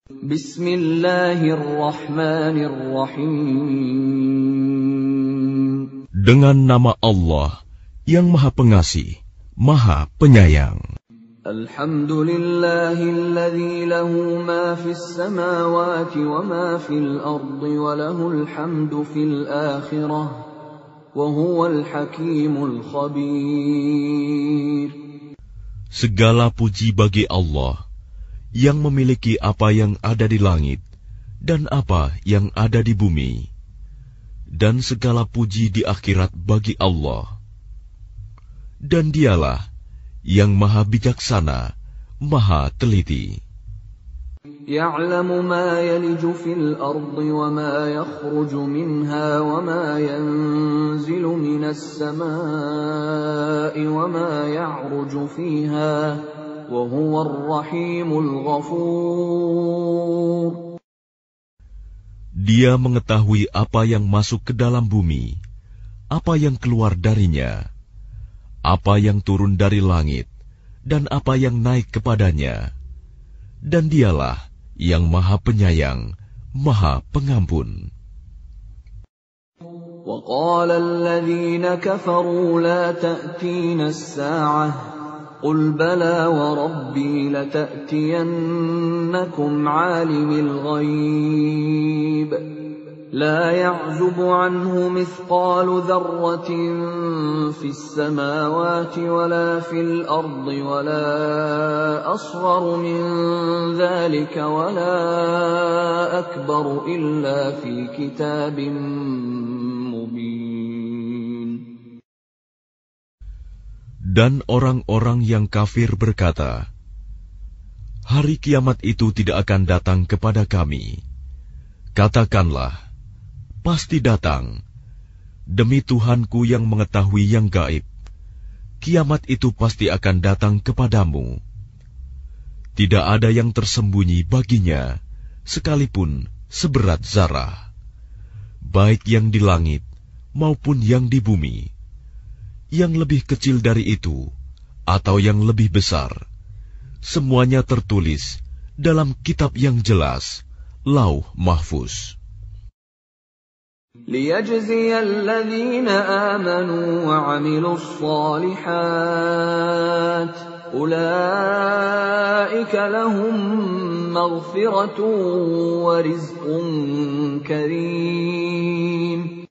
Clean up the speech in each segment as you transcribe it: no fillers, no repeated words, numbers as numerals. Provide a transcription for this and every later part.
Bismillahirrahmanirrahim. Dengan nama Allah yang Maha Pengasih, Maha Penyayang. Alhamdulillahilladzi lahu ma fis samawati wa ma fil ardi wa lahul hamdu fil akhirah wa huwal hakimul khabir. Segala puji bagi Allah yang memiliki apa yang ada di langit dan apa yang ada di bumi, dan segala puji di akhirat bagi Allah. Dan Dialah yang Maha Bijaksana, Maha Teliti. Ya'lamu ma yaliju fil ardi wa ma yakhruju minha wa ma yanzilu minas samaa'i wa ma ya'ruju fiha wa huwar rahimul ghafur. Dia mengetahui apa yang masuk ke dalam bumi, apa yang keluar darinya, apa yang turun dari langit, dan apa yang naik kepadanya. Dan Dialah yang Maha Penyayang, Maha Pengampun. وَقَالَ الَّذِينَ كَفَرُوا لَا تَأْتِينَا السَّاعَةُ قُلْ بَلَى وَرَبِّي لَتَأْتِيَنَّكُمْ عَالِمِ الْغَيْبِ لَا يَعْزُبُ عَنْهُ مِثْقَالُ ذَرَّةٍ فِي السَّمَاوَاتِ وَلَا فِي الْأَرْضِ وَلَا أَصْغَرُ مِنْ ذَلِكَ وَلَا أَكْبَرُ إِلَّا فِي كِتَابٍ مُبِينٍ. Dan orang-orang yang kafir berkata, hari kiamat itu tidak akan datang kepada kami. Katakanlah, pasti datang. Demi Tuhanku yang mengetahui yang gaib, kiamat itu pasti akan datang kepadamu. Tidak ada yang tersembunyi baginya, sekalipun seberat zarah, baik yang di langit maupun yang di bumi, yang lebih kecil dari itu atau yang lebih besar. Semuanya tertulis dalam kitab yang jelas, Lauh Mahfuz. لِيَجْزِيَ الَّذِينَ آمَنُوا وَعَمِلُوا الصَّالِحَاتِ أُولَئِكَ لَهُم مَّغْفِرَةٌ وَرِزْقٌ كَرِيمٌ.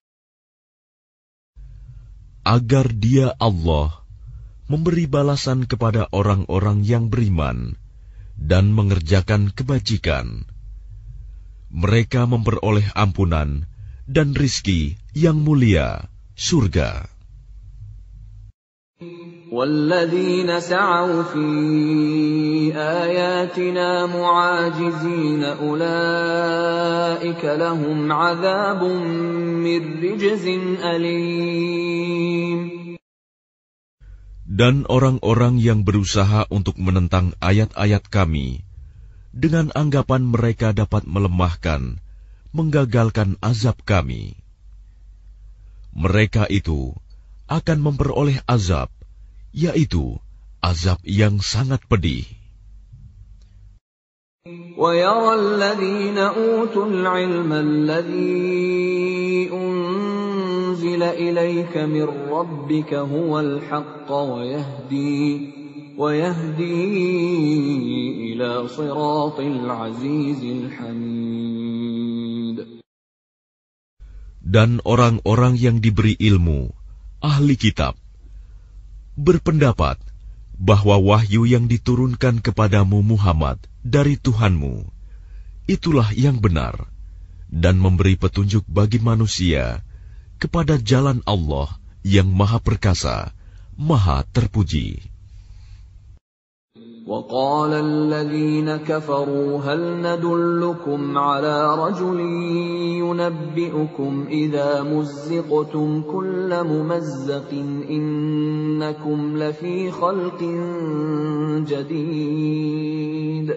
Agar Dia Allah memberi balasan kepada orang-orang yang beriman dan mengerjakan kebajikan. Mereka memperoleh ampunan dan rizki yang mulia, surga. وَالَّذِينَ سَعَوْا فِي آيَاتِنَا مُعَاجِزِينَ أُولَئِكَ لَهُمْ عَذَابٌ مِّن رِّجْزٍ أَلِيمٌ. Dan orang-orang yang berusaha untuk menentang ayat-ayat Kami, dengan anggapan mereka dapat melemahkan, menggagalkan azab Kami, mereka itu akan memperoleh azab, yaitu azab yang sangat pedih. وَيَرَى الَّذِينَ أُوتُوا الْعِلْمَ الَّذِي أُنزِلَ إِلَيْكَ مِن رَّبِّكَ هُوَ الْحَقَّ وَيَهْدِي إِلَى صِرَاطِ الْعَزِيزِ الْحَمِيدِ. Dan orang-orang yang diberi ilmu, ahli kitab, berpendapat bahwa wahyu yang diturunkan kepadamu Muhammad dari Tuhanmu, itulah yang benar, dan memberi petunjuk bagi manusia kepada jalan Allah yang Maha Perkasa, Maha Terpuji. وَقَالَ الَّذِينَ كَفَرُوا هَلْ نَدُلُّكُمْ عَلَى رَجُلٍ يُنَبِّئُكُمْ إِذَا مُزِّقْتُمْ كُلَّ مُمَزَّقٍ إِنَّكُمْ لَفِي خَلْقٍ جَدِيدٍ.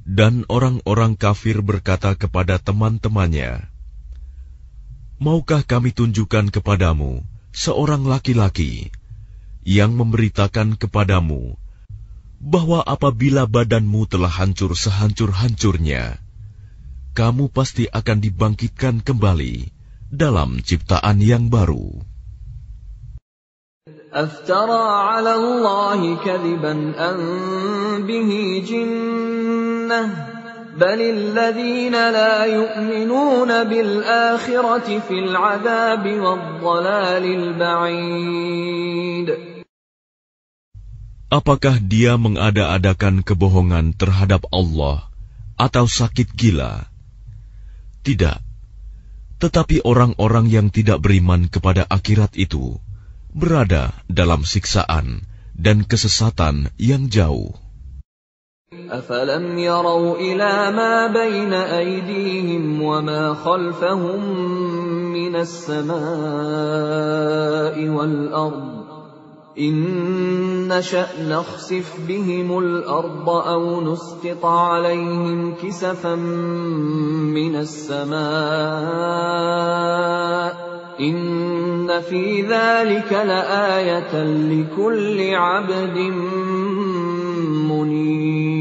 Dan orang-orang kafir berkata kepada teman-temannya, maukah kami tunjukkan kepadamu seorang laki-laki yang memberitakan kepadamu bahwa apabila badanmu telah hancur sehancur-hancurnya, kamu pasti akan dibangkitkan kembali dalam ciptaan yang baru. أفترى على الله كذبا أم به جنة بل الذين لا يؤمنون بالآخرة في العذاب والضلال البعيد. Apakah dia mengada-adakan kebohongan terhadap Allah atau sakit gila? Tidak. Tetapi orang-orang yang tidak beriman kepada akhirat itu berada dalam siksaan dan kesesatan yang jauh. أفلم يروا إلى ما بين أيديهم وما خلفهم من السماء والأرض إن نشأ نخسف بهم الأرض أو نسقط عليهم كسفا من السماء إن في ذلك لآية لكل عبد منيب.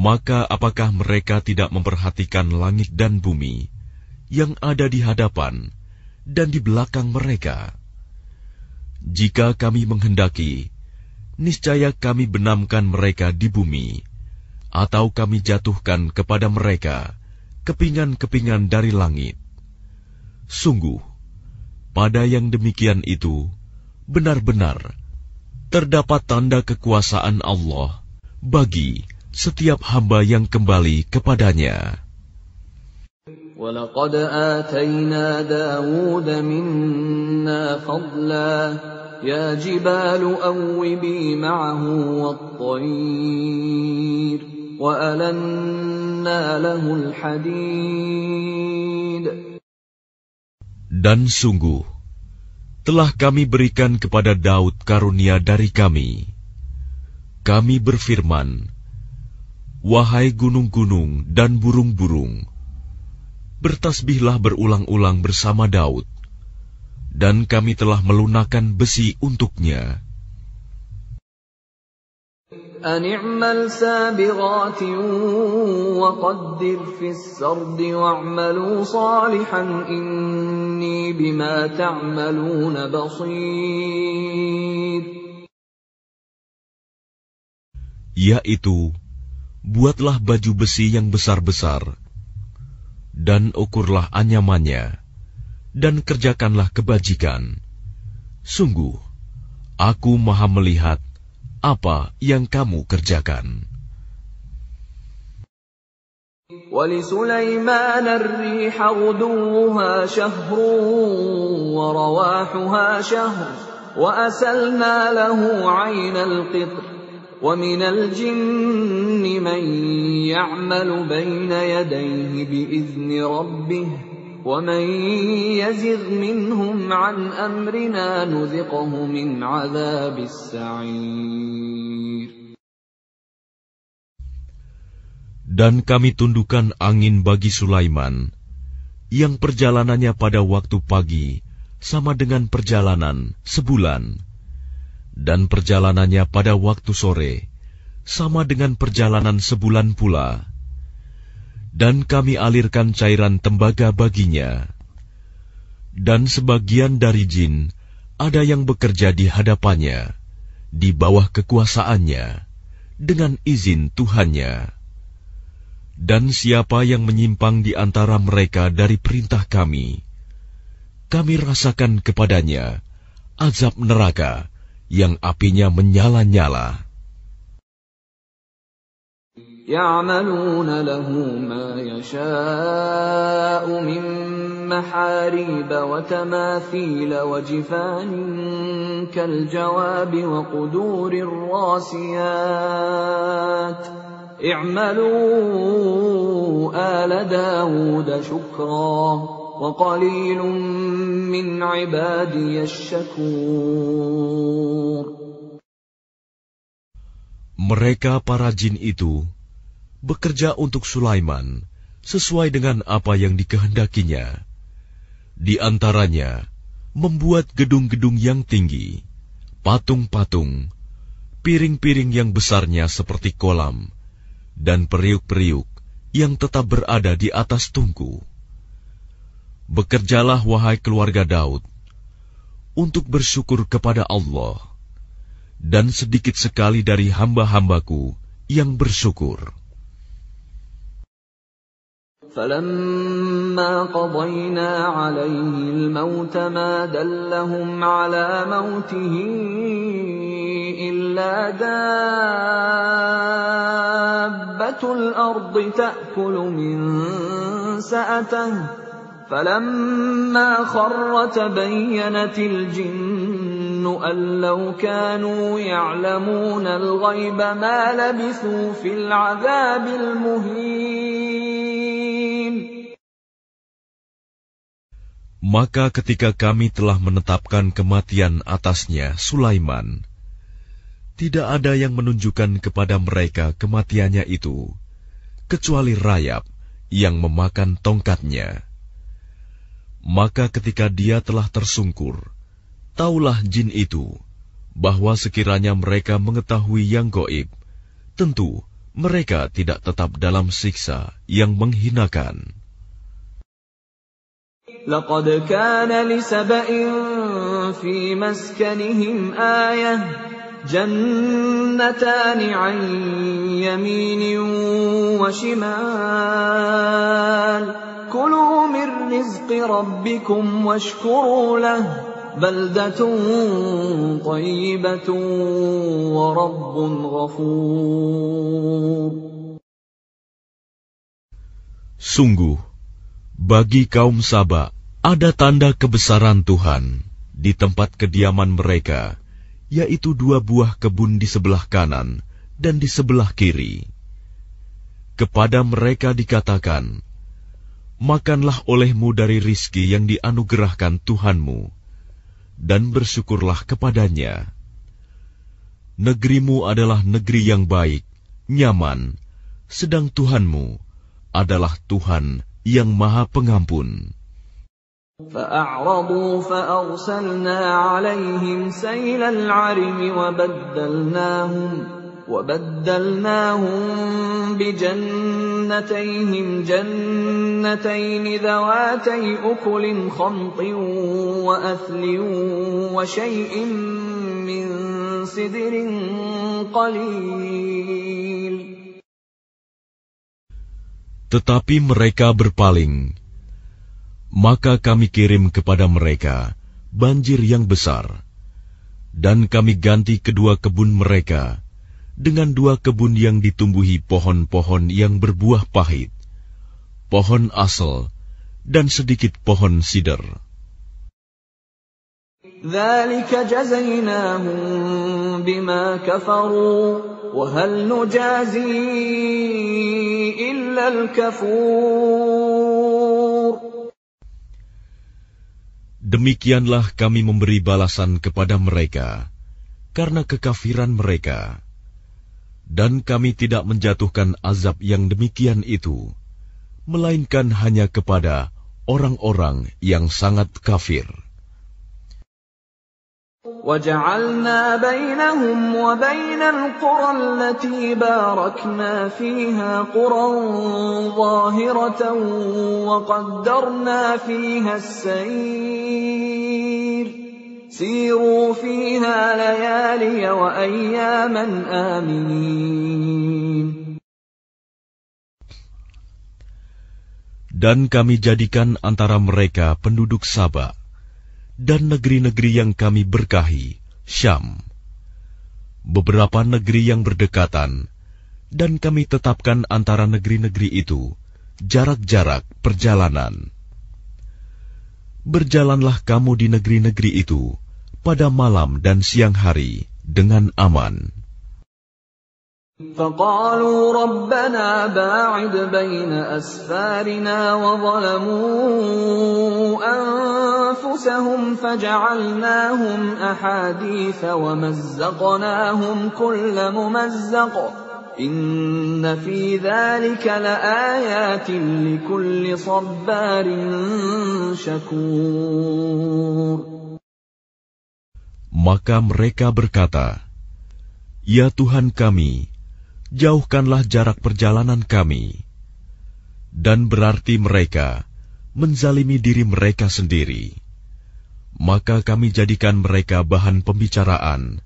Maka apakah mereka tidak memperhatikan langit dan bumi yang ada di hadapan dan di belakang mereka? Jika kami menghendaki, niscaya kami benamkan mereka di bumi, atau kami jatuhkan kepada mereka kepingan-kepingan dari langit. Sungguh, pada yang demikian itu, benar-benar terdapat tanda kekuasaan Allah bagi setiap hamba yang kembali kepadanya. وَلَقَدْ آتَيْنَا دَاوُودَ مِنَّا فَضْلًا يَا جِبَالُ أَوِّبِي مَعَهُ وَالطَّيْرَ وَأَلَنَّا لَهُ الْحَدِيدَ. Dan sungguh, telah kami berikan kepada Daud karunia dari kami. Kami berfirman, wahai gunung-gunung dan burung-burung, bertasbihlah berulang-ulang bersama Daud, dan kami telah melunakkan besi untuknya. أن اعمل سابغات وقدر في السرد واعملوا صالحا إني بما تعملون بصير. Yaitu, buatlah baju besi yang besar-besar, dan ukurlah anyamannya, dan kerjakanlah kebajikan. Sungguh, aku maha melihat apa yang kamu kerjakan. وَلِسُلَيْمَانَ الرِّيحَ غُدُوُّهَا شَهْرٌ وَرَوَاحُهَا شَهْرٌ وَأَسَلْنَا لَهُ عَيْنَ الْقِطْرِ وَمِنَ الْجِنِّ مَن يَعْمَلُ بَيْنَ يَدَيْهِ بِإِذْنِ رَبِّهِ وَمَن يَزِغْ مِنْهُمْ عَنْ أَمْرِنَا نُذِقْهُ مِنْ عَذَابِ السَّعِيرِ. Dan kami tundukkan angin bagi Sulaiman, yang perjalanannya pada waktu pagi sama dengan perjalanan sebulan, dan perjalanannya pada waktu sore sama dengan perjalanan sebulan pula. Dan kami alirkan cairan tembaga baginya. Dan sebagian dari jin ada yang bekerja di hadapannya, di bawah kekuasaannya, dengan izin Tuhannya. Dan siapa yang menyimpang di antara mereka dari perintah kami, kami rasakan kepadanya azab neraka yang apinya menyala-nyala. يَعْمَلُونَ لَهُ مَا يَشَاءُ مِن مَّحَارِيبَ وَتَمَاثِيلَ وَجِفَانٍ كَالْجَوَابِ وَقُدُورٍ رَّاسِيَاتٍ اعْمَلُوا آلَ دَاوُودَ شُكْرًا وَقَلِيلٌ مِّنْ عِبَادِيَ الشَّكُورُ. Mereka para jin itu bekerja untuk Sulaiman sesuai dengan apa yang dikehendakinya. Di antaranya membuat gedung-gedung yang tinggi, patung-patung, piring-piring yang besarnya seperti kolam, dan periuk-periuk yang tetap berada di atas tungku. Bekerjalah, wahai keluarga Daud, untuk bersyukur kepada Allah, dan sedikit sekali dari hamba-hambaku yang bersyukur. فَلَمَّا قَضَيْنَا عَلَيْهِ الْمَوْتَ مَا دَلَّهُمْ عَلَى مَوْتِهِ إِلَّا دَابَّةُ الْأَرْضِ تَأْكُلُ مِنْ سَأَتَهُ فَلَمَّا خَرَّ تَبَيَّنَتِ الْجِنُّ أَنْ لَوْ كَانُوا يَعْلَمُونَ الْغَيْبَ مَا لَبِثُوا فِي الْعَذَابِ الْمُهِينِ. Maka ketika kami telah menetapkan kematian atasnya Sulaiman, tidak ada yang menunjukkan kepada mereka kematiannya itu, kecuali rayap yang memakan tongkatnya. Maka ketika dia telah tersungkur, taulah jin itu, bahwa sekiranya mereka mengetahui yang gaib, tentu mereka tidak tetap dalam siksa yang menghinakan. لَقَدْ كَانَ لِسَبَإٍ فِي مَسْكَنِهِمْ آيَةٌ جَنَّتَانِ عَنْ يَمِينٍ وَشِمَالٍ كُلُوا مِنْ رِزْقِ رَبِّكُمْ وَاشْكُرُوا لَهُ بَلْدَةٌ طَيِّبَةٌ وَرَبٌّ غَفُورٌ. Sungguh, bagi kaum Saba ada tanda kebesaran Tuhan di tempat kediaman mereka, yaitu 2 buah kebun di sebelah kanan dan di sebelah kiri. Kepada mereka dikatakan, makanlah olehmu dari rizki yang dianugerahkan Tuhanmu, dan bersyukurlah kepadanya. Negerimu adalah negeri yang baik, nyaman, sedang Tuhanmu adalah Tuhan yang Maha Pengampun. فَأَعْرَضُوا فَأَرْسَلْنَا عَلَيْهِمْ سَيْلَ الْعَرِمِ وَبَدَّلْنَاهُمْ بِجَنَّتَيْهِمْ جَنَّتَيْنِ ذَوَاتَيْ أُكُلٍ خَمْطٍ وَأَثْلٍ وَشَيْءٍ مِّن سِدْرٍ قَلِيلٍ. Tetapi mereka berpaling, maka kami kirim kepada mereka banjir yang besar, dan kami ganti kedua kebun mereka dengan 2 kebun yang ditumbuhi pohon-pohon yang berbuah pahit, pohon asal, dan sedikit pohon sider. ذَلِكَ جَزَيْنَاهُمْ بِمَا كَفَرُوا وَهَلْ نُجَازِي إِلَّا الْكَفُورَ. Demikianlah kami memberi balasan kepada mereka karena kekafiran mereka, dan kami tidak menjatuhkan azab yang demikian itu, melainkan hanya kepada orang-orang yang sangat kafir. وَجَعَلْنَا بَيْنَهُمْ وَبَيْنَ الْقُرَى الَّتِي بَارَكْنَا فِيهَا قُرًى ظَاهِرَةً وَقَدَّرْنَا فِيهَا السَّيْرَ سِيرُوا فِيهَا لَيَالِيَ وَأَيَّامًا آمِنِينَ. Dan kami jadikan antara mereka penduduk Saba dan negeri-negeri yang kami berkahi, Syam, beberapa negeri yang berdekatan, dan kami tetapkan antara negeri-negeri itu jarak-jarak perjalanan. Berjalanlah kamu di negeri-negeri itu pada malam dan siang hari dengan aman. فَقَالُوا رَبَّنَا بَاعِدْ بَيْنَ أَسْفَارِنَا وَظَلَمُوا أَنفُسَهُمْ فَجَعَلْنَاهُمْ أَحَادِيثَ وَمَزَّقْنَاهُمْ كُلَّ مُمَزَّقٍ إِنَّ فِي ذَلِكَ لَآيَاتٍ لِكُلِّ صَبَّارٍ شَكُورٍ. Maka mereka berkata, "Ya Tuhan kami, jauhkanlah jarak perjalanan kami." Dan berarti mereka menzalimi diri mereka sendiri. Maka kami jadikan mereka bahan pembicaraan,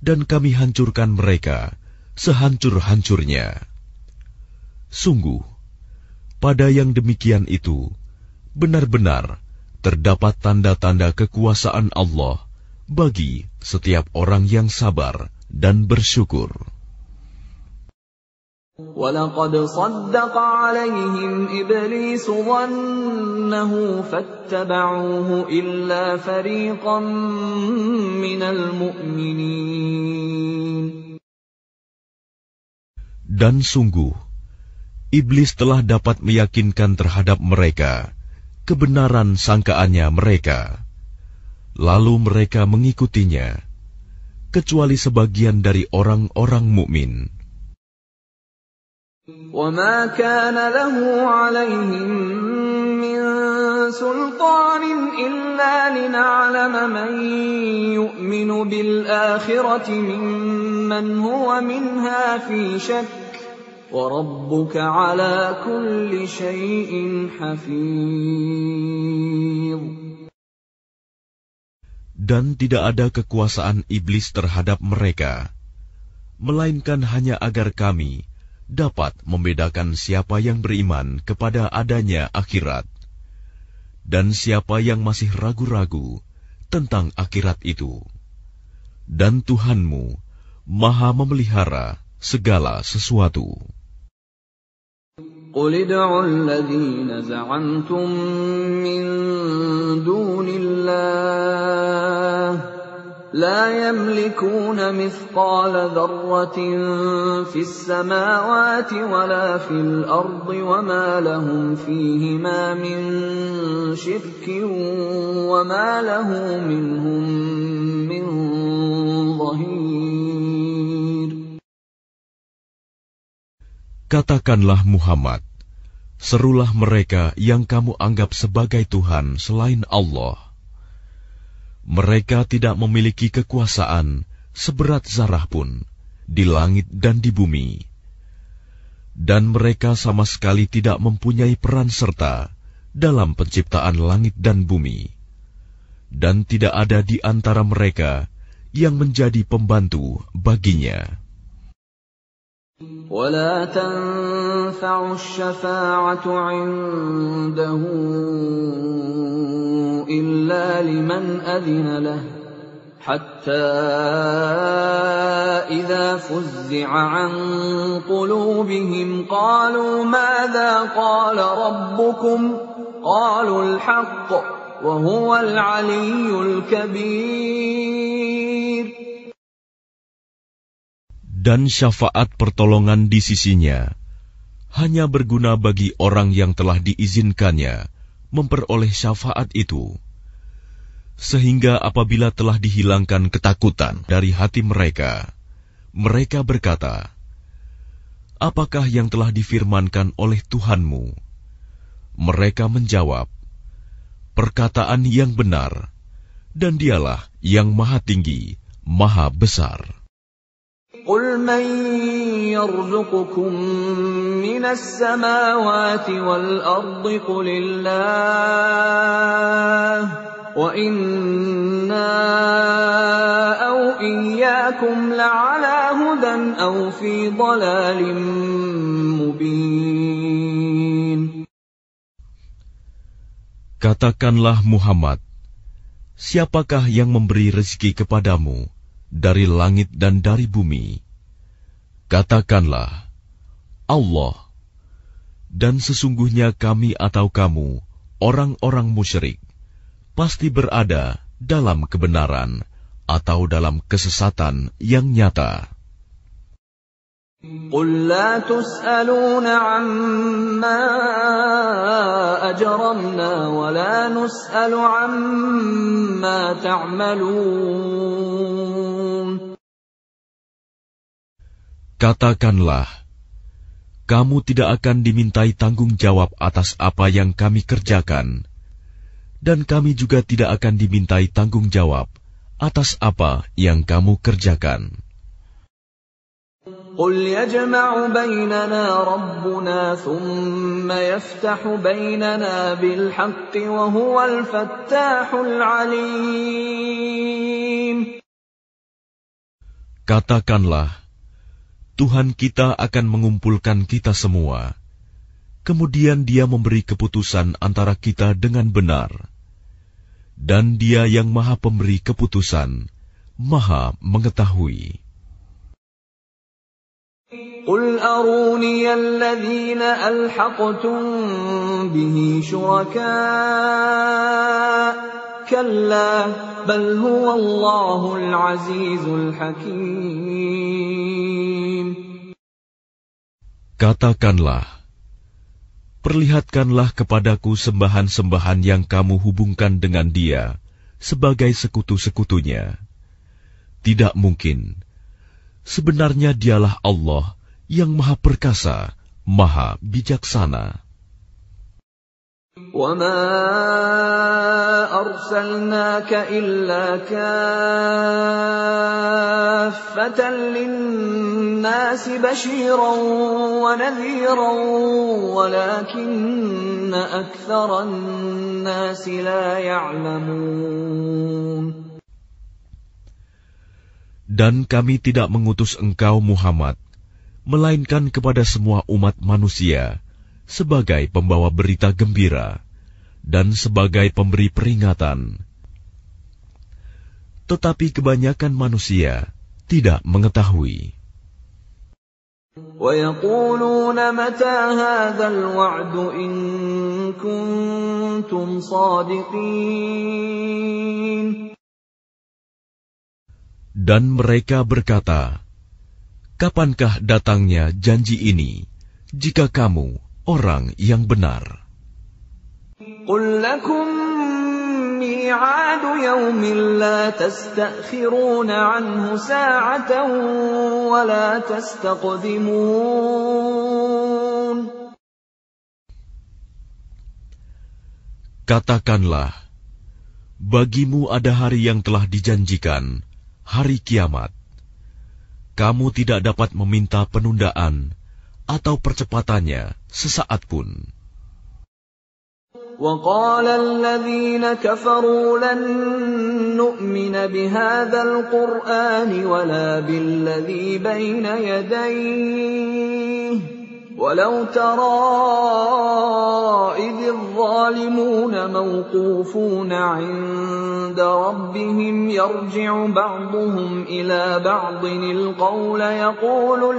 dan kami hancurkan mereka sehancur-hancurnya. Sungguh, pada yang demikian itu, benar-benar terdapat tanda-tanda kekuasaan Allah bagi setiap orang yang sabar dan bersyukur. وَلَقَدْ صَدَّقَ عَلَيْهِمْ إِبْلِيسُ ظَنَّهُ فَاتَّبَعُوهُ إِلَّا فَرِيقًا مِّنَ الْمُؤْمِنِينَ. Dan sungguh, iblis telah dapat meyakinkan terhadap mereka kebenaran sangkaannya mereka. Lalu mereka mengikutinya, kecuali sebagian dari orang-orang mukmin. وَمَا كَانَ لَهُ عَلَيْهِمْ مِنْ سُلْطَانٍ إِلَّا لِنَعْلَمَ مَنْ يُؤْمِنُ بِالْآخِرَةِ مِمَّنْ هُوَ مِنْهَا فِي شَكٍّ وَرَبُّكَ عَلَى كُلِّ شَيْءٍ حَفِيظٌ. Dan tidak ada kekuasaan iblis terhadap mereka, melainkan hanya agar kami dapat membedakan siapa yang beriman kepada adanya akhirat, dan siapa yang masih ragu-ragu tentang akhirat itu. Dan Tuhanmu Maha memelihara segala sesuatu. قُلِ ادْعُوا الَّذِينَ زَعَمْتُم مِّن دُونِ اللَّهِ لَا يَمْلِكُونَ مِثْقَالَ ذَرَّةٍ فِي السَّمَاوَاتِ وَلَا فِي الْأَرْضِ وَمَا لَهُمْ فِيهِمَا مِن شِرْكٍ وَمَا لَهُ مِنْهُم مِّن ظَهِيرٍ. Katakanlah Muhammad, serulah mereka yang kamu anggap sebagai Tuhan selain Allah. Mereka tidak memiliki kekuasaan seberat zarah pun di langit dan di bumi. Dan mereka sama sekali tidak mempunyai peran serta dalam penciptaan langit dan bumi. Dan tidak ada di antara mereka yang menjadi pembantu baginya. وَلَا تَنفَعُ الشَّفَاعَةُ عِندَهُ إِلَّا لِمَنْ أَذِنَ لَهُ حَتَّى إِذَا فُزِّعَ عَنْ قُلُوبِهِمْ قَالُوا مَاذَا قَالَ رَبُّكُمْ قَالُوا الْحَقَّ وَهُوَ الْعَلِيُّ الْكَبِيرُ. Dan syafaat pertolongan di sisinya hanya berguna bagi orang yang telah diizinkannya memperoleh syafaat itu, sehingga apabila telah dihilangkan ketakutan dari hati mereka, mereka berkata, "Apakah yang telah difirmankan oleh Tuhanmu?" Mereka menjawab, "Perkataan yang benar, dan Dialah yang Maha Tinggi, Maha Besar." قُلْ مَنْ يَرْزُقُكُمْ مِنَ السَّمَاوَاتِ وَالْأَرْضِ قُلِ اللَّهُ وَإِنَّا أَوْ إِيَّاكُمْ لَعَلَى هُدًى أَوْ فِي ضَلَالٍ مُبِينٍ. Katakanlah Muhammad, siapakah yang memberi rezeki kepadamu dari langit dan dari bumi? Katakanlah, Allah. Dan sesungguhnya kami atau kamu, orang-orang musyrik, pasti berada dalam kebenaran atau dalam kesesatan yang nyata. قُلْ لَا تُسْأَلُونَ عَمَّا أَجْرَمْنَا وَلَا نُسْأَلُ عَمَّا تَعْمَلُونَ. Katakanlah, kamu tidak akan dimintai tanggung jawab atas apa yang kami kerjakan, dan kami juga tidak akan dimintai tanggung jawab atas apa yang kamu kerjakan. قل يجمع بيننا ربنا ثم يفتح بيننا بالحق وهو الفتاح العليم. Katakanlah, Tuhan kita akan mengumpulkan kita semua. Kemudian Dia memberi keputusan antara kita dengan benar. Dan Dia yang Maha Pemberi keputusan, Maha Mengetahui. قل أروني الذين ألحقتم به شركاء كلا بل هو الله العزيز الحكيم. Katakanlah, perlihatkanlah kepadaku sembahan-sembahan yang kamu hubungkan dengan Dia sebagai sekutu-sekutunya. Tidak mungkin. Sebenarnya Dialah Allah yang Maha Perkasa, Maha Bijaksana. وَمَا أَرْسَلْنَاكَ إِلَّا كَافَّةً لِلنَّاسِ بَشِيرًا وَنَذِيرًا وَلَكِنَّ أَكْثَرَ النَّاسِ لَا يَعْلَمُونَ. Dan kami tidak mengutus engkau Muhammad, melainkan kepada semua umat manusia, sebagai pembawa berita gembira, dan sebagai pemberi peringatan. Tetapi kebanyakan manusia tidak mengetahui. وَيَقُولُونَ مَتَى هَذَا الْوَعْدُ إِن كُنتُمْ صَادِقِينَ. Dan mereka berkata, kapankah datangnya janji ini, jika kamu orang yang benar? قُل لَّكُم مِّيعَادُ يَوْمٍ لَّا تَسْتَأْخِرُونَ عَنْهُ سَاعَةً وَلَا تَسْتَقْدِمُونَ. Katakanlah, bagimu ada hari yang telah dijanjikan, hari kiamat. Kamu tidak dapat meminta penundaan atau percepatannya sesaat pun. وَقَالَ الَّذِينَ كَفَرُوا لَن نُّؤْمِنَ بِهَذَا الْقُرْآنِ وَلَا بِالَّذِي بَيْنَ يَدَيْهِ وَلَوْ تَرَىٰ إِذِ الظَّالِمُونَ موقوفون عند ربهم يرجع بعضهم إلى بعض القول يقول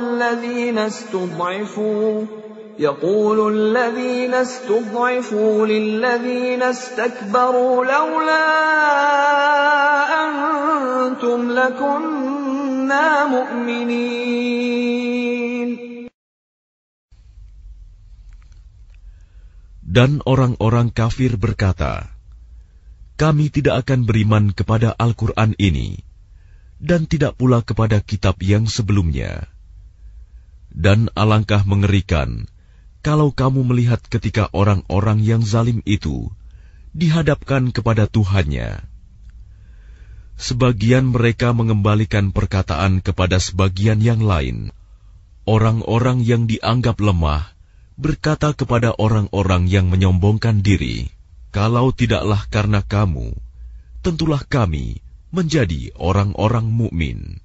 الذين استضعفوا للذين استكبروا لولا أنتم لكنا مؤمنين. Dan orang-orang kafir berkata, kami tidak akan beriman kepada Al-Quran ini, dan tidak pula kepada kitab yang sebelumnya. Dan alangkah mengerikan, kalau kamu melihat ketika orang-orang yang zalim itu dihadapkan kepada Tuhannya. Sebagian mereka mengembalikan perkataan kepada sebagian yang lain. Orang-orang yang dianggap lemah berkata kepada orang-orang yang menyombongkan diri, kalau tidaklah karena kamu, tentulah kami menjadi orang-orang mukmin.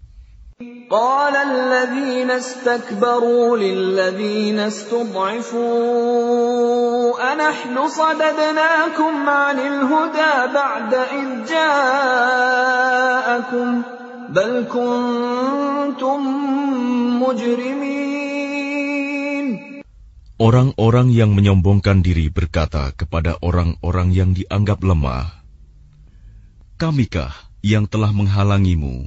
قال الذين استكبروا للذين استضعفوا أنحن صددناكم عن الهدى بعد إذ جاءكم بل كنتم مجرمين. Orang-orang yang menyombongkan diri berkata kepada orang-orang yang dianggap lemah, kamikah yang telah menghalangimu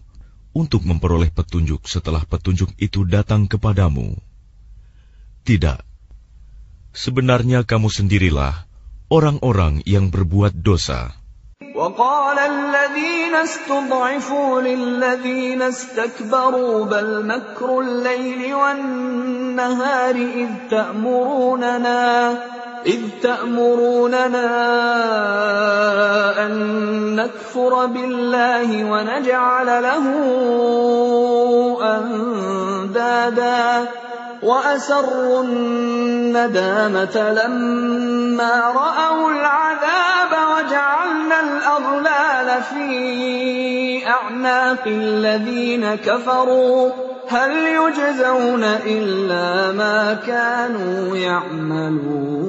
untuk memperoleh petunjuk setelah petunjuk itu datang kepadamu? Tidak. Sebenarnya kamu sendirilah orang-orang yang berbuat dosa. وَقَالَ الَّذِينَ اسْتُضْعِفُوا لِلَّذِينَ اسْتَكْبَرُوا بَلْ مَكْرُ اللَّيْلِ وَالنَّهَارِ إِذْ تَأْمُرُونَنَا إذ تأمروننا أن نكفر بالله ونجعل له أندادا وأسروا الندامة لما رأوا العذاب وجعلنا الأغلال في أعناق الذين كفروا هل يجزون إلا ما كانوا يعملون.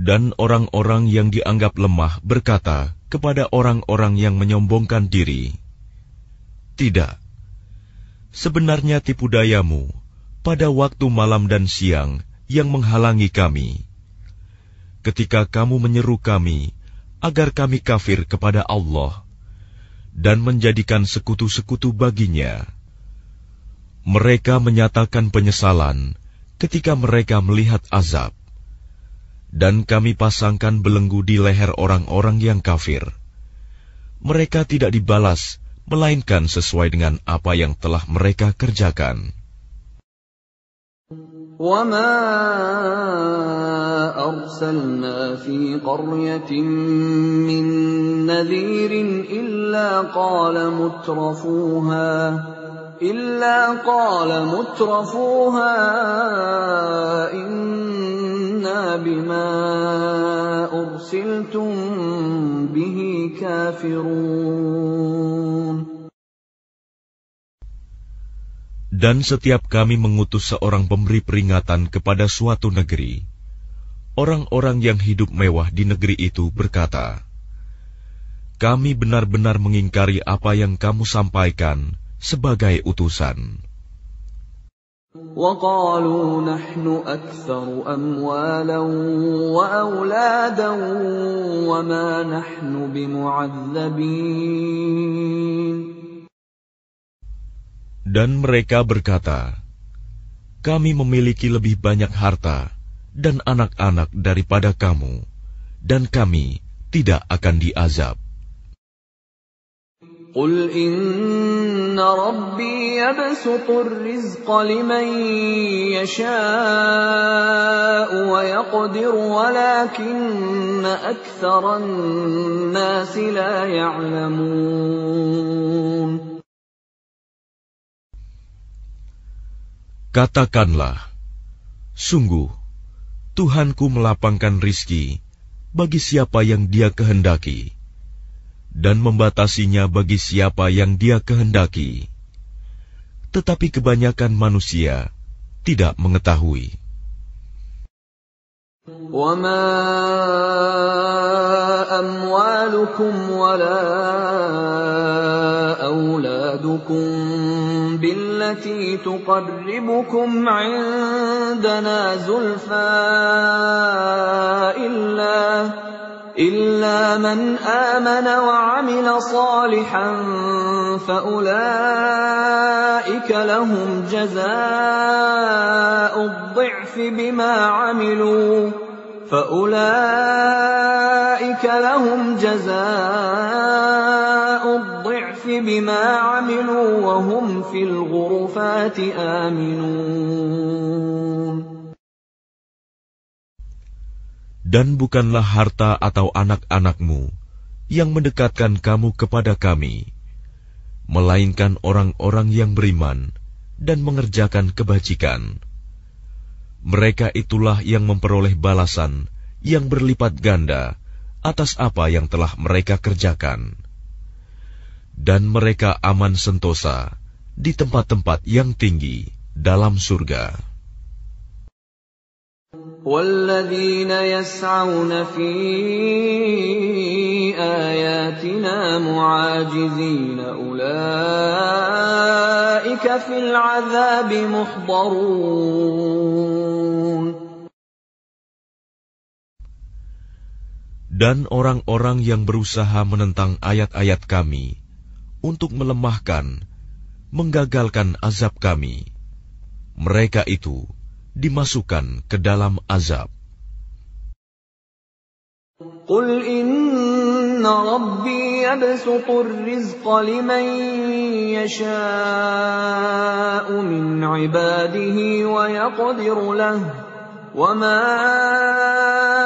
Dan orang-orang yang dianggap lemah berkata kepada orang-orang yang menyombongkan diri, "Tidak, sebenarnya tipu dayamu pada waktu malam dan siang yang menghalangi kami. Ketika kamu menyeru kami agar kami kafir kepada Allah dan menjadikan sekutu-sekutu baginya. Mereka menyatakan penyesalan ketika mereka melihat azab. Dan kami pasangkan belenggu di leher orang-orang yang kafir. Mereka tidak dibalas, melainkan sesuai dengan apa yang telah mereka kerjakan." وَمَا أَرْسَلْنَا فِي قَرْيَةٍ مِّن نَّذِيرٍ إِلَّا قَالَ مُتْرَفُوهَا إِنَّا بِمَا أُرْسِلْتُم بِهِ كَافِرُونَ. Dan setiap kami mengutus seorang pemberi peringatan kepada suatu negeri, orang-orang yang hidup mewah di negeri itu berkata, "Kami benar-benar mengingkari apa yang kamu sampaikan sebagai utusan." وَقَالُوا نَحْنُ أَكْثَرُ أَمْوَالًا وَأَوْلَادًا وَمَا نَحْنُ بِمُعَذَّبِينَ. Dan mereka berkata, "Kami memiliki lebih banyak harta dan anak-anak daripada kamu, dan kami tidak akan diazab." قُلْ إِنَّ رَبِّي يَبْسُطُ الرِّزْقَ لِمَن يَشَاءُ وَيَقْدِرُ وَلَكِنَّ أَكْثَرَ النَّاسِ لَا يَعْلَمُونَ. Katakanlah, sungguh, Tuhanku melapangkan rizki bagi siapa yang Dia kehendaki, dan membatasinya bagi siapa yang Dia kehendaki. Tetapi kebanyakan manusia tidak mengetahui. وَمَا أَمْوَالُكُمْ وَلَا أَوْلَادُكُمْ بِالَّتِي تُقَرِّبُكُمْ عِندَنَا زُلْفَىٰ إِلَّا مَنْ آمَنَ وَعَمِلَ صَالِحًا فَأُولَٰئِكَ لَهُمْ جَزَاءُ الضِّعْفِ بِمَا عَمِلُوا وَهُمْ فِي الْغُرُفَاتِ آمِنُونَ. Dan bukanlah harta atau anak-anakmu yang mendekatkan kamu kepada kami, melainkan orang-orang yang beriman dan mengerjakan kebajikan. Mereka itulah yang memperoleh balasan yang berlipat ganda atas apa yang telah mereka kerjakan. Dan mereka aman sentosa di tempat-tempat yang tinggi dalam surga. وَالَّذِينَ يَسْعَوْنَ فِي آيَاتِنَا مُعَاجِزِينَ أُولَٰئِكَ فِي الْعَذَابِ مُحْضَرُونَ. Dan orang-orang yang berusaha menentang ayat-ayat kami untuk melemahkan, menggagalkan azab kami, mereka itu dimasukkan ke dalam azab. قل إن ربي يبسط الرزق لمن يشاء من عباده ويقدر له وما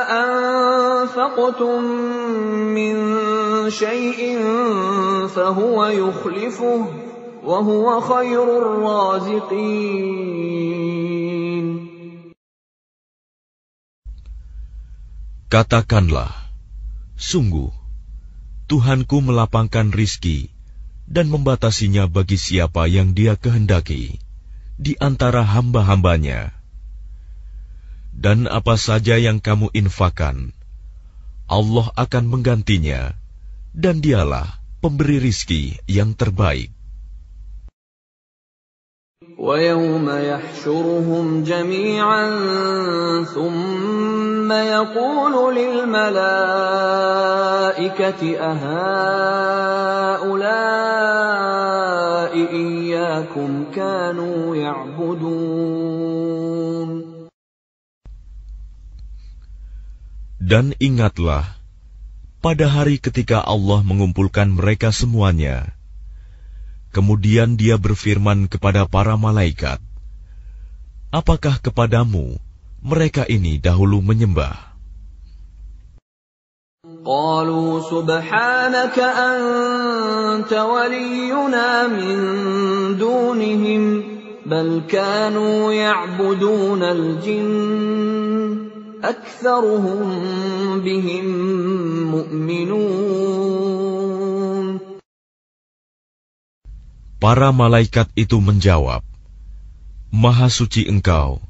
أنفقتم من شيء فهو يخلفه وهو خير الرازقين. Katakanlah, sungguh, Tuhanku melapangkan rizki dan membatasinya bagi siapa yang Dia kehendaki di antara hamba-hambanya. Dan apa saja yang kamu infakkan, Allah akan menggantinya, dan Dialah pemberi rizki yang terbaik. وَيَوْمَ يَحْشُرُهُمْ جَمِيعًا ثُمَّ يَقُولُ لِلْمَلَائِكَةِ أَهَؤُلَاءِ إِيَّاكُمْ كَانُوا يَعْبُدُونَ. Dan ingatlah, pada hari ketika Allah mengumpulkan mereka semuanya, kemudian Dia berfirman kepada para malaikat, apakah kepadamu mereka ini dahulu menyembah? قَالُوا سُبْحَانَكَ أَنْتَ وَلِيُّنَا مِنْ دُونِهِمْ بَلْ كَانُوا يَعْبُدُونَ الْجِنَّ أَكْثَرُهُمْ بِهِمْ مُؤْمِنُونَ. Para malaikat itu menjawab, Maha suci Engkau,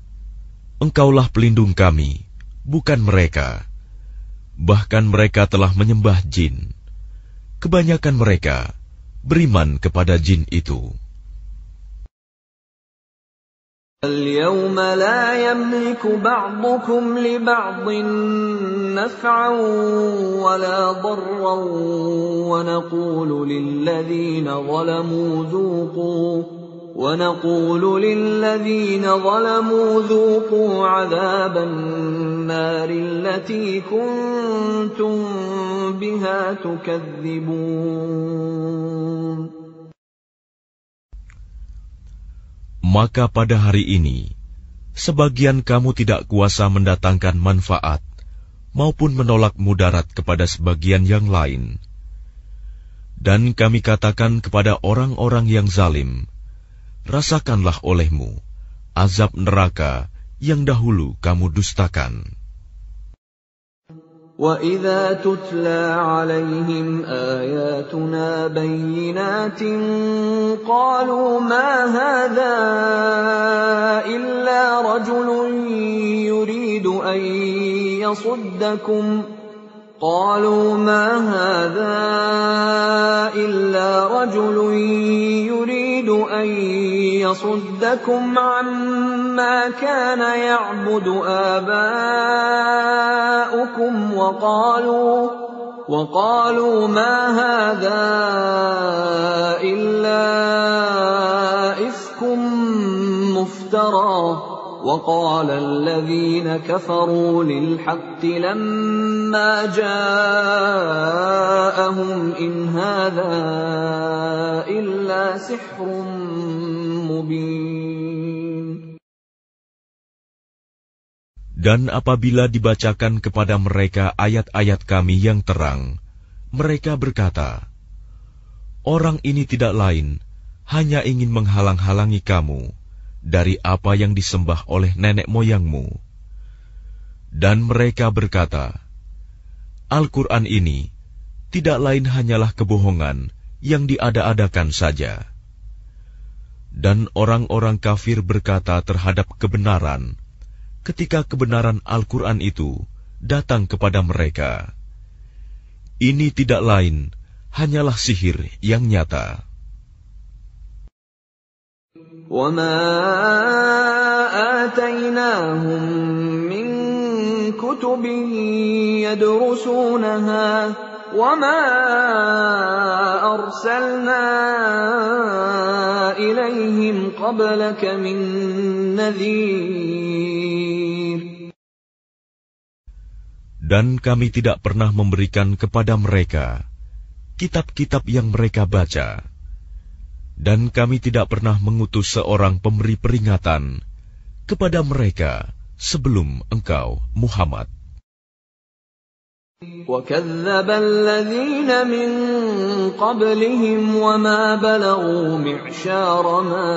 Engkaulah pelindung kami, bukan mereka. Bahkan mereka telah menyembah jin. Kebanyakan mereka beriman kepada jin itu. اليوم لا يملك بعضكم لبعض نفعا ولا ضرا ونقول للذين ظلموا ذوقوا عذاب النار التي كنتم بها تكذبون. Maka pada hari ini, sebagian kamu tidak kuasa mendatangkan manfaat, maupun menolak mudarat kepada sebagian yang lain. Dan kami katakan kepada orang-orang yang zalim, rasakanlah olehmu azab neraka yang dahulu kamu dustakan. وَإِذَا تُتْلَى عَلَيْهِمْ آيَاتُنَا بَيِّنَاتٍ قَالُوا مَا هَذَا إِلَّا رَجُلٌ يُرِيدُ أَن يَصُدَّكُمْ عَمَّا كَانَ يَعْبُدُ آبَاؤُكُمْ وَقَالُوا مَا هَذَا إِلَّا إِفْكٌ مُفْتَرًى وَقَالَ الَّذِينَ كَفَرُوا لِلْحَقِّ لَمَّا جَاءَهُمْ إِنْ هَذَا إِلَّا سِحْرٌ مُبِينٌ. Dan apabila dibacakan kepada mereka ayat-ayat kami yang terang, mereka berkata, orang ini tidak lain, hanya ingin menghalang-halangi kamu dari apa yang disembah oleh nenek moyangmu. Dan mereka berkata, Al-Quran ini tidak lain hanyalah kebohongan yang diada-adakan saja. Dan orang-orang kafir berkata terhadap kebenaran, ketika kebenaran Al-Quran itu datang kepada mereka, ini tidak lain hanyalah sihir yang nyata. وَمَا آتَيْنَاهُمْ مِنْ كُتُبٍ يَدْرُسُونَهَا وَمَا أَرْسَلْنَا إِلَيْهِمْ قَبْلَكَ مِنْ نَذِيرٍ. Dan kami tidak pernah memberikan kepada mereka kitab-kitab yang mereka baca. Dan kami tidak pernah mengutus seorang pemberi peringatan kepada mereka sebelum engkau, Muhammad. وَكَذَّبَ الَّذِينَ مِن قَبْلِهِمْ وَمَا بَلَغُوا مِعْشَارَ مَا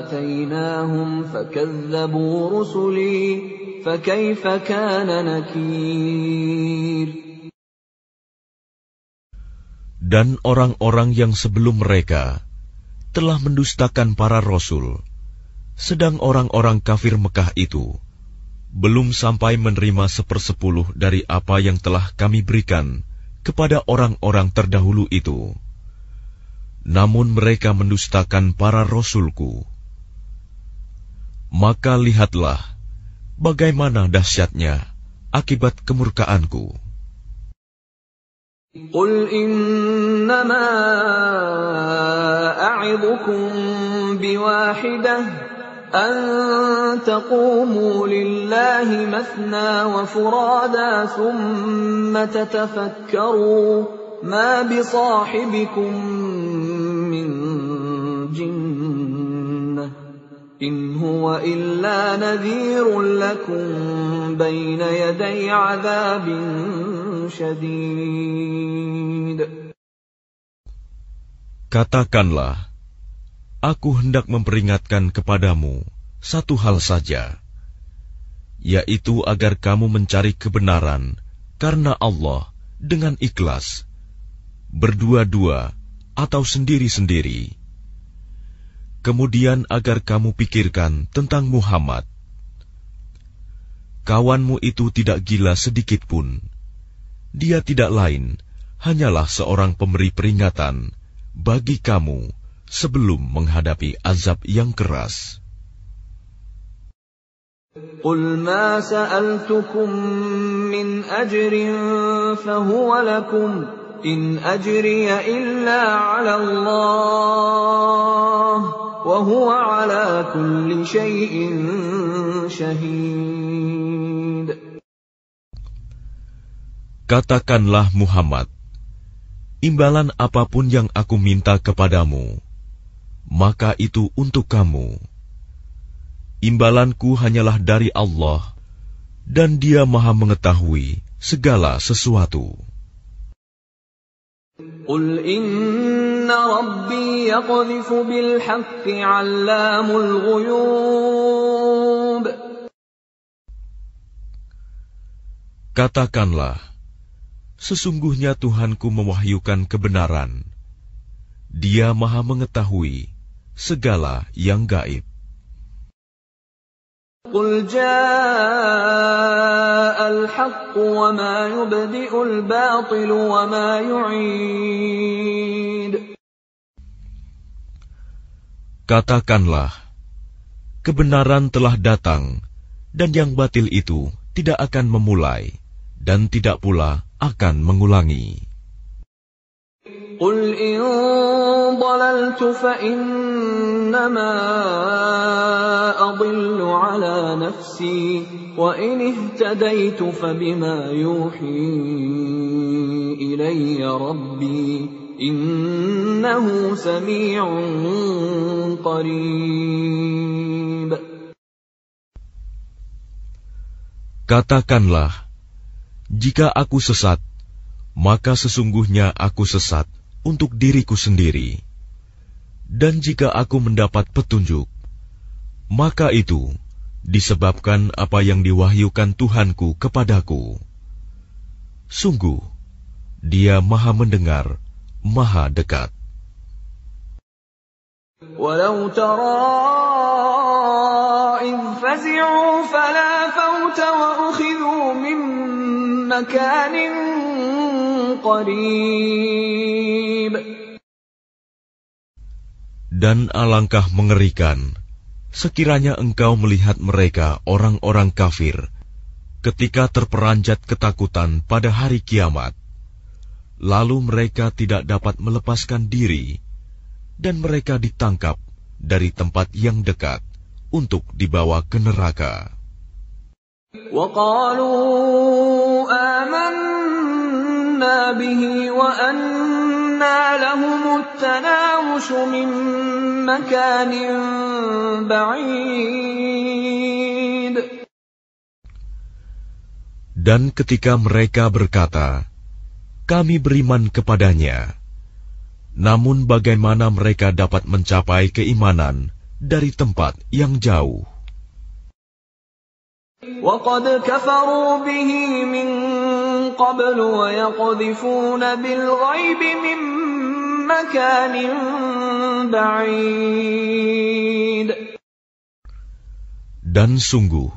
آتَيْنَاهُمْ فَكَذَّبُوا رُسُلِي فَكَيْفَ كَانَ نَكِيرِ. Dan orang-orang yang sebelum mereka telah mendustakan para rasul, sedang orang-orang kafir Mekah itu belum sampai menerima 1/10 dari apa yang telah kami berikan kepada orang-orang terdahulu itu. Namun mereka mendustakan para rasulku. Maka lihatlah bagaimana dahsyatnya akibat kemurkaanku. قُلْ إِنَّمَا أَعِظُكُم بِوَاحِدَةٍ أَن تَقُومُوا لِلَّهِ مَثْنَىٰ وَفُرَادَىٰ ثُمَّ تَتَفَكَّرُوا مَا بِصَاحِبِكُم مِّن جِنَّةٍ إِنْ هُوَ إِلَّا نَذِيرٌ لَّكُم بَيْنَ يَدَيْ عَذَابٍ شَدِيدٍ. Katakanlah, aku hendak memperingatkan kepadamu satu hal saja, yaitu agar kamu mencari kebenaran karena Allah dengan ikhlas, berdua-dua atau sendiri-sendiri. Kemudian agar kamu pikirkan tentang Muhammad. Kawanmu itu tidak gila sedikit pun. Dia tidak lain, hanyalah seorang pemberi peringatan bagi kamu sebelum menghadapi azab yang keras. قُلْ مَا سَأَلْتُكُم مِّنْ أَجْرٍ فَهُوَ لَكُمْ إِنْ أَجْرِيَ إِلَّا عَلَى اللَّهِ وَهُوَ عَلَى كُلِّ شَيْءٍ شَهِيدٌ. Katakanlah Muhammad, imbalan apapun yang aku minta kepadamu, maka itu untuk kamu. Imbalanku hanyalah dari Allah, dan Dia Maha mengetahui segala sesuatu. قُلْ إِنَّ رَبِّي يَقْذِفُ بِالْحَقِّ عَلَّامُ الْغُيُوبِ. Katakanlah, sesungguhnya Tuhanku mewahyukan kebenaran. Dia Maha mengetahui segala yang gaib. قُلْ جَاءَ الْحَقُّ وَمَا يُبْدِئُ الْبَاطِلُ وَمَا يُعِيدُ. Katakanlah, kebenaran telah datang, dan yang batil itu tidak akan memulai, dan tidak pula akan mengulangi. قُلْ إِن ضَلَلْتُ فَإِنَّمَا أَضِلُّ عَلَى نَفْسِي وَإِنِ اهْتَدَيْتُ فَبِمَا يُوحِي إِلَيَّ رَبِّي إِنَّهُ سَمِيعٌ قَرِيبٌ. Katakanlah, jika aku sesat, maka sesungguhnya aku sesat untuk diriku sendiri. Dan jika aku mendapat petunjuk, maka itu disebabkan apa yang diwahyukan Tuhanku kepadaku. Sungguh, Dia Maha mendengar, Maha dekat. وَلَوْ تَرَىٰ إِذْ فَزِعُوا فَلَا فَوْتَ وَأُخِذُوا مِن مَّكَانٍ قَرِيبٍ. Dan alangkah mengerikan sekiranya engkau melihat mereka orang-orang kafir ketika terperanjat ketakutan pada hari kiamat, lalu mereka tidak dapat melepaskan diri, dan mereka ditangkap dari tempat yang dekat untuk dibawa ke neraka. وَقَالُوا آمَنَّا بِهِ وَأَنَّى لَهُمُ التَّنَاوُشُ مِن مَّكَانٍ بَعِيدٍ. Dan ketika mereka berkata, kami beriman kepadanya, namun bagaimana mereka dapat mencapai keimanan dari tempat yang jauh? وَقَدْ كَفَرُوا بِهِ مِن قَبْلُ وَيَقْذِفُونَ بِالْغَيْبِ مِن مَّكَانٍ بَعِيدٍ. Dan sungguh,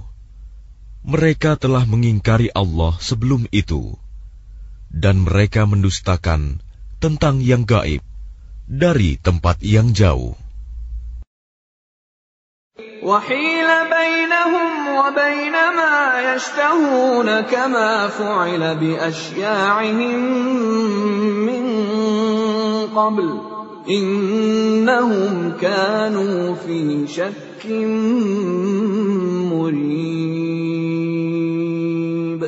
mereka telah mengingkari Allah sebelum itu, dan mereka mendustakan tentang yang gaib dari tempat yang jauh. وَحِيلَ بَيْنَهُمْ وَبَيْنَ مَا يَشْتَهُونَ كَمَا فُعِلَ بِأَشْيَاعِهِم مِّن قَبْلُ إِنَّهُمْ كَانُوا فِي شَكٍّ مُّرِيبٍ.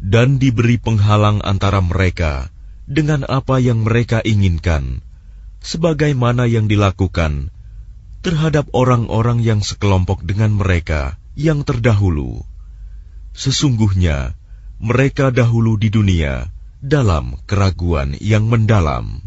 Dan diberi penghalang antara mereka dengan apa yang mereka inginkan, sebagaimana yang dilakukan terhadap orang-orang yang sekelompok dengan mereka yang terdahulu. Sesungguhnya mereka dahulu di dunia dalam keraguan yang mendalam.